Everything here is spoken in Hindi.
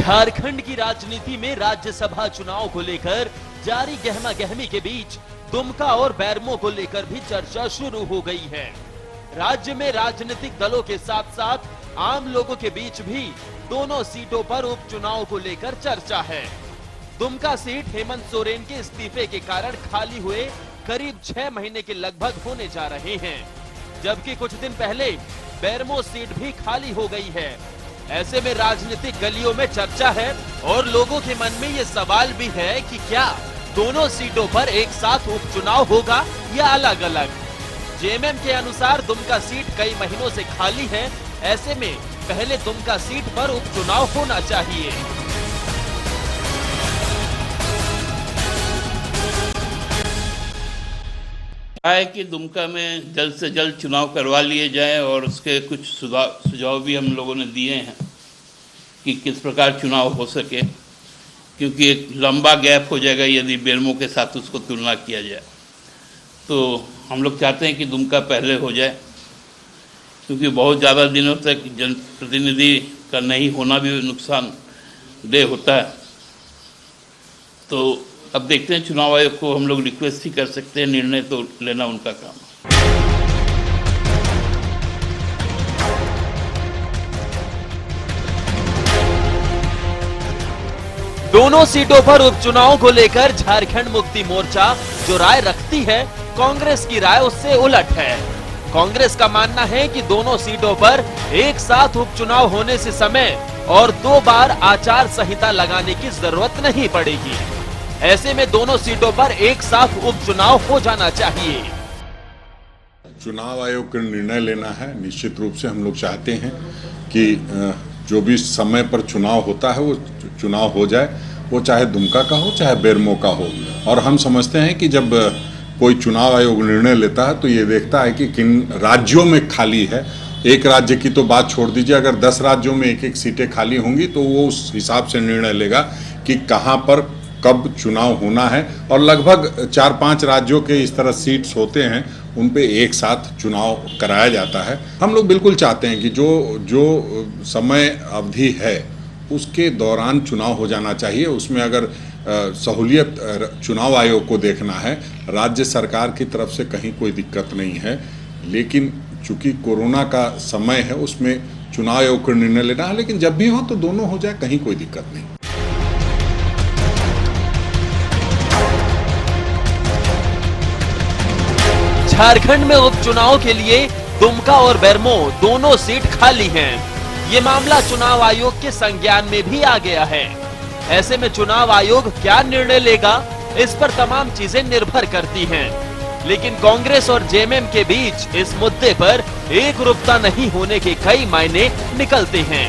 झारखंड की राजनीति में राज्यसभा चुनाव को लेकर जारी गहमा गहमी के बीच दुमका और बेरमो को लेकर भी चर्चा शुरू हो गई है। राज्य में राजनीतिक दलों के साथ साथ आम लोगों के बीच भी दोनों सीटों पर उपचुनाव को लेकर चर्चा है। दुमका सीट हेमंत सोरेन के इस्तीफे के कारण खाली हुए करीब 6 महीने के लगभग होने जा रहे हैं, जबकि कुछ दिन पहले बेरमो सीट भी खाली हो गई है। ऐसे में राजनीतिक गलियों में चर्चा है और लोगों के मन में ये सवाल भी है कि क्या दोनों सीटों पर एक साथ उपचुनाव होगा या अलग अलग। जेएमएम के अनुसार दुमका सीट कई महीनों से खाली है, ऐसे में पहले दुमका सीट पर उपचुनाव होना चाहिए। है कि दुमका में जल्द से जल्द चुनाव करवा लिए जाए और उसके कुछ सुझाव भी हम लोगों ने दिए हैं कि किस प्रकार चुनाव हो सके, क्योंकि एक लंबा गैप हो जाएगा यदि बेरमो के साथ उसको तुलना किया जाए। तो हम लोग चाहते हैं कि दुमका पहले हो जाए, क्योंकि बहुत ज़्यादा दिनों तक जनप्रतिनिधि का नहीं होना भी नुकसानदेह होता है। तो अब देखते हैं, चुनाव आयोग को हम लोग रिक्वेस्ट ही कर सकते हैं, निर्णय तो लेना उनका काम है। दोनों सीटों पर उपचुनाव को लेकर झारखंड मुक्ति मोर्चा जो राय रखती है, कांग्रेस की राय उससे उलट है। कांग्रेस का मानना है कि दोनों सीटों पर एक साथ उपचुनाव होने से समय और 2 बार आचार संहिता लगाने की जरूरत नहीं पड़ेगी। ऐसे में दोनों सीटों पर एक साथ उपचुनाव हो जाना चाहिए। चुनाव आयोग का निर्णय लेना है। निश्चित रूप से हम लोग चाहते हैं कि जो भी समय पर चुनाव होता है वो चुनाव हो जाए, वो चाहे दुमका का हो चाहे बेरमो का हो। और हम समझते हैं कि जब कोई चुनाव आयोग निर्णय लेता है तो ये देखता है कि किन राज्यों में खाली है। एक राज्य की तो बात छोड़ दीजिए, अगर 10 राज्यों में एक एक सीटें खाली होंगी तो वो उस हिसाब से निर्णय लेगा कि कहाँ पर कब चुनाव होना है। और लगभग 4-5 राज्यों के इस तरह सीट्स होते हैं, उन पे एक साथ चुनाव कराया जाता है। हम लोग बिल्कुल चाहते हैं कि जो समय अवधि है उसके दौरान चुनाव हो जाना चाहिए। उसमें अगर सहूलियत चुनाव आयोग को देखना है, राज्य सरकार की तरफ से कहीं कोई दिक्कत नहीं है, लेकिन चूंकि कोरोना का समय है उसमें चुनाव आयोग को निर्णय लेना है। लेकिन जब भी हो तो दोनों हो जाए, कहीं कोई दिक्कत नहीं। झारखंड में उपचुनाव के लिए दुमका और बेरमो दोनों सीट खाली हैं। ये मामला चुनाव आयोग के संज्ञान में भी आ गया है। ऐसे में चुनाव आयोग क्या निर्णय लेगा, इस पर तमाम चीजें निर्भर करती हैं। लेकिन कांग्रेस और जेएमएम के बीच इस मुद्दे पर एकरूपता नहीं होने के कई मायने निकलते हैं।